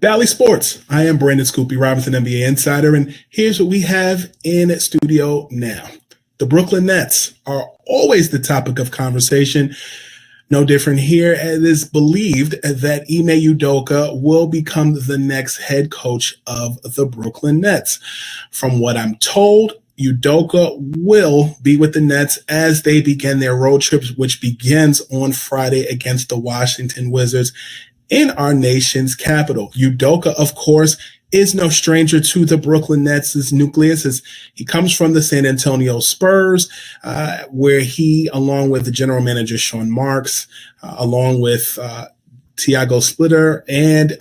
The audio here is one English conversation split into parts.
Bally Sports. I am Brandon Scoopy Robinson, NBA Insider, and here's what we have in studio now. The Brooklyn Nets are always the topic of conversation. No different here. It is believed that Ime Udoka will become the next head coach of the Brooklyn Nets. From what I'm told, Udoka will be with the Nets as they begin their road trips, which begins on Friday against the Washington Wizards in our nation's capital. Udoka, of course, is no stranger to the Brooklyn Nets' nucleus. As he comes from the San Antonio Spurs, where he, along with the general manager Sean Marks, along with Tiago Splitter, and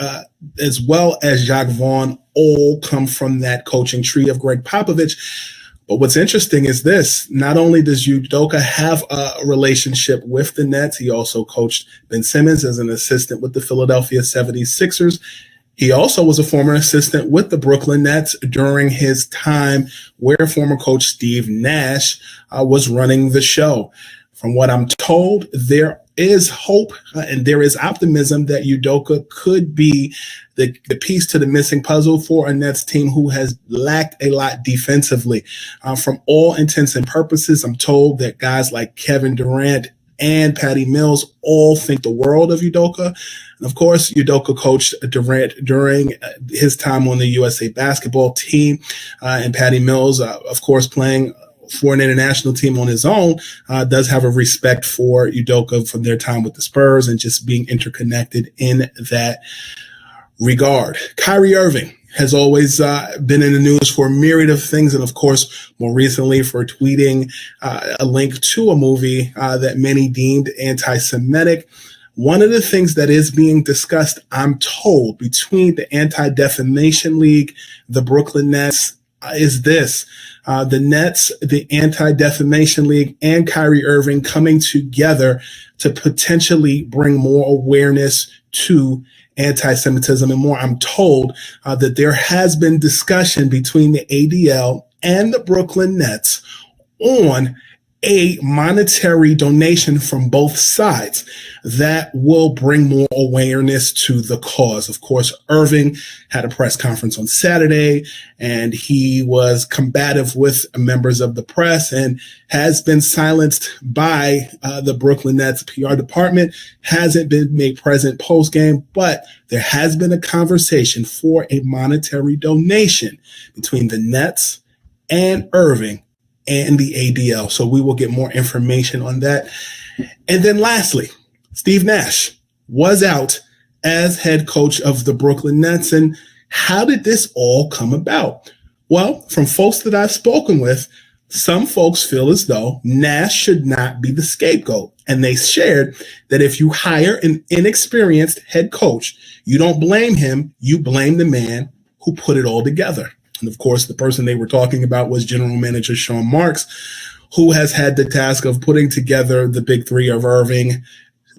as well as Jacques Vaughn, all come from that coaching tree of Greg Popovich. But what's interesting is this. Not only does Udoka have a relationship with the Nets, he also coached Ben Simmons as an assistant with the Philadelphia 76ers. He also was a former assistant with the Brooklyn Nets during his time where former coach Steve Nash was running the show. From what I'm told, there is hope and there is optimism that Udoka could be the piece to the missing puzzle for a Nets team who has lacked a lot defensively. From all intents and purposes, I'm told that guys like Kevin Durant and Patty Mills all think the world of Udoka. And of course, Udoka coached Durant during his time on the USA basketball team, and Patty Mills, of course, playing for an international team on his own, does have a respect for Udoka from their time with the Spurs and just being interconnected in that regard. Kyrie Irving has always been in the news for a myriad of things, and of course, more recently for tweeting a link to a movie that many deemed anti-Semitic. One of the things that is being discussed, I'm told, between the Anti-Defamation League, the Brooklyn Nets, is this. The Nets, the Anti-Defamation League, and Kyrie Irving coming together to potentially bring more awareness to anti-Semitism and more. I'm told that there has been discussion between the ADL and the Brooklyn Nets on a monetary donation from both sides that will bring more awareness to the cause. Of course, Irving had a press conference on Saturday, and he was combative with members of the press and has been silenced by the Brooklyn Nets PR department, hasn't been made present post-game, but there has been a conversation for a monetary donation between the Nets and Irving and the ADL. So we will get more information on that. And then lastly, Steve Nash was out as head coach of the Brooklyn Nets. And how did this all come about? Well, from folks that I've spoken with, some folks feel as though Nash should not be the scapegoat. And they shared that if you hire an inexperienced head coach, you don't blame him, you blame the man who put it all together. And of course, the person they were talking about was general manager Sean Marks, who has had the task of putting together the big three of Irving,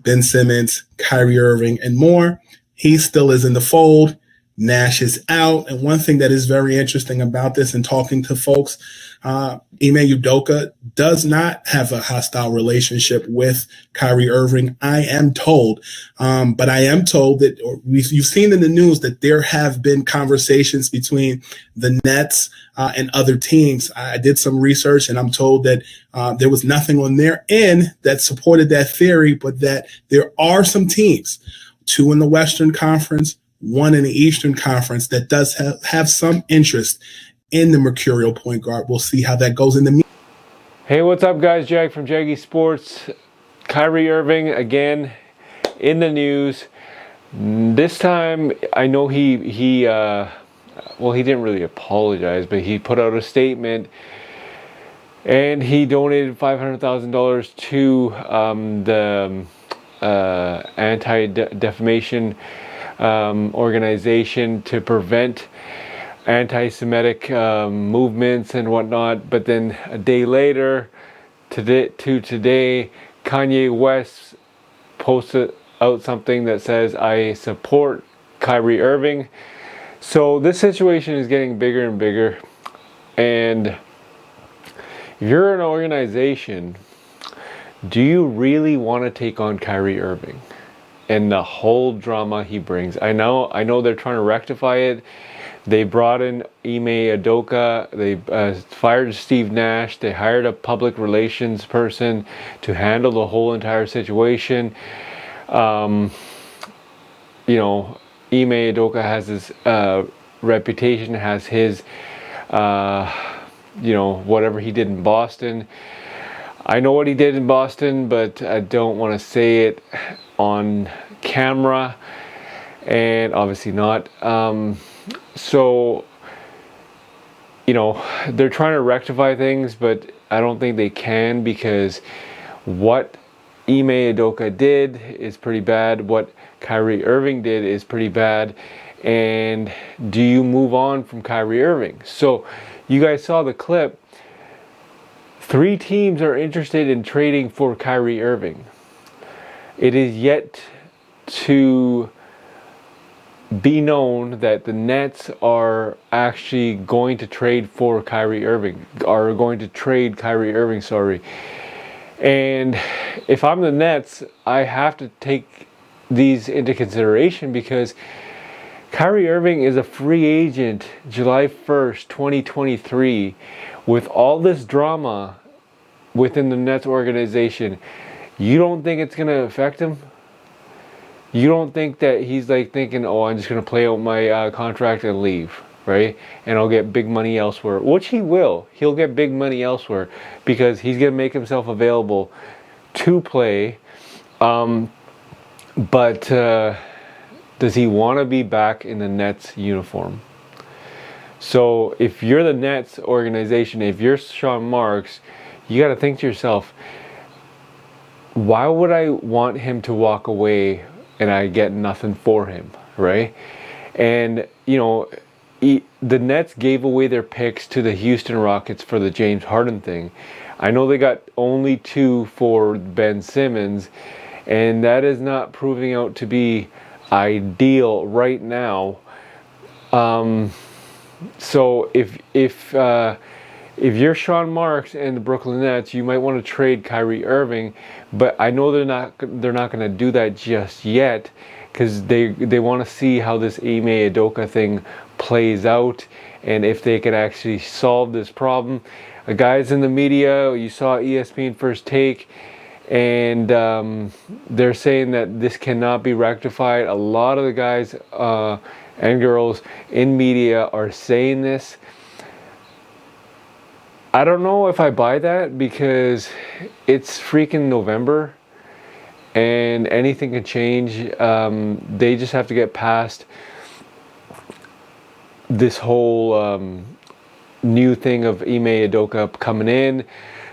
Ben Simmons, Kyrie Irving, and more. He still is in the fold. Nash is out. And one thing that is very interesting about this and talking to folks, Ime Udoka does not have a hostile relationship with Kyrie Irving, I am told. But I am told that you've seen in the news that there have been conversations between the Nets and other teams. I did some research, and I'm told that there was nothing on their end that supported that theory, but that there are some teams, two in the Western Conference, one in the Eastern Conference, that does have some interest in the mercurial point guard. We'll see how that goes in the meantime. Hey, what's up, guys? Jag from Jaggy Sports. Kyrie Irving again in the news. This time, I know he didn't really apologize, but he put out a statement, and he donated $500,000 to the anti-defamation organization to prevent anti-Semitic movements and whatnot. But then a day later, today, Kanye West posted out something that says, "I support Kyrie Irving." So this situation is getting bigger and bigger, and if you're an organization, do you really want to take on Kyrie Irving? and the whole drama he brings. I know they're trying to rectify it. They brought in Ime Udoka. They fired Steve Nash. They hired a public relations person to handle the whole entire situation. You know, Ime Udoka has his reputation, has his, you know, whatever he did in Boston. I know what he did in Boston, but I don't want to say it on camera, and obviously not. So, you know, they're trying to rectify things, but I don't think they can, because what Ime Udoka did is pretty bad. What Kyrie Irving did is pretty bad. And do you move on from Kyrie Irving? So you guys saw the clip. 3 teams are interested in trading for Kyrie Irving. It is yet to be known that the Nets are actually going to trade for Kyrie Irving, are going to trade Kyrie Irving, sorry. And if I'm the Nets, I have to take these into consideration, because Kyrie Irving is a free agent July 1st, 2023. With all this drama within the Nets organization, you don't think it's going to affect him? You don't think that he's like thinking, oh, I'm just going to play out my contract and leave, right? And I'll get big money elsewhere, which he will. He'll get big money elsewhere, because he's going to make himself available to play. But does he want to be back in the Nets uniform? So if you're the Nets organization, if you're Sean Marks, you got to think to yourself, why would I want him to walk away and I get nothing for him, right? And, you know, the Nets gave away their picks to the Houston Rockets for the James Harden thing. I know they got only 2 for Ben Simmons, and that is not proving out to be ideal right now. So if you're Sean Marks and the Brooklyn Nets, you might want to trade Kyrie Irving, but I know they're not going to do that just yet, because they want to see how this Ime Udoka thing plays out, and if they can actually solve this problem. The guys in the media, you saw ESPN First Take, and they're saying that this cannot be rectified. A lot of the guys and girls in media are saying this. I don't know if I buy that, because it's freaking November and anything can change. They just have to get past this whole new thing of Ime Udoka coming in,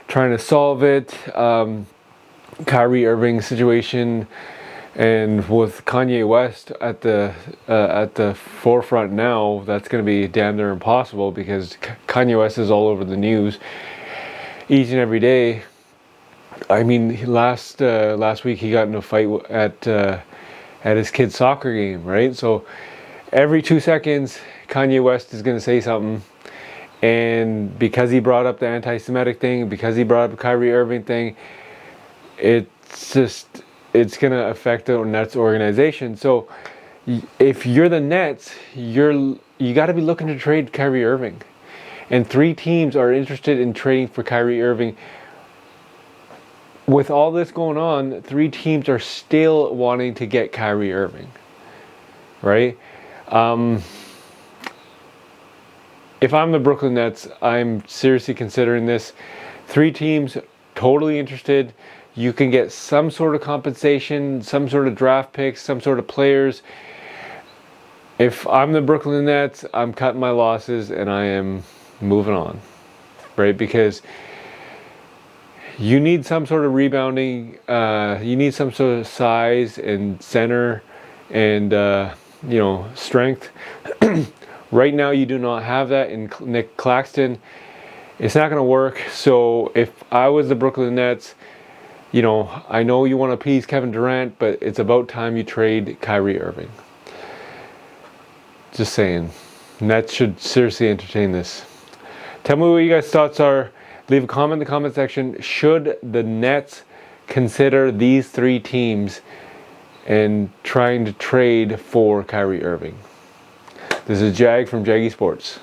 trying to solve it. Kyrie Irving situation, and with Kanye West at the forefront now, that's going to be damn near impossible, because Kanye West is all over the news each and every day. I mean, last week he got in a fight at his kid's soccer game, right? So every 2 seconds, Kanye West is going to say something, and because he brought up the anti-Semitic thing, because he brought up the Kyrie Irving thing, it's going to affect the Nets organization. So if you're the Nets, you got to be looking to trade Kyrie Irving. And 3 teams are interested in trading for Kyrie Irving. With all this going on, 3 teams are still wanting to get Kyrie Irving, right? If I'm the Brooklyn Nets, I'm seriously considering this. 3 teams totally interested. You can get some sort of compensation, some sort of draft picks, some sort of players. If I'm the Brooklyn Nets, I'm cutting my losses and I am moving on, right? Because you need some sort of rebounding. You need some sort of size and center and, you know, strength. Right now, you do not have that in Nick Claxton. It's not going to work. So if I was the Brooklyn Nets, you know, I know you want to appease Kevin Durant, but it's about time you trade Kyrie Irving. Just saying. Nets should seriously entertain this. Tell me what you guys' thoughts are. Leave a comment in the comment section. Should the Nets consider these 3 teams and trying to trade for Kyrie Irving. This is Jag from Jaggy Sports.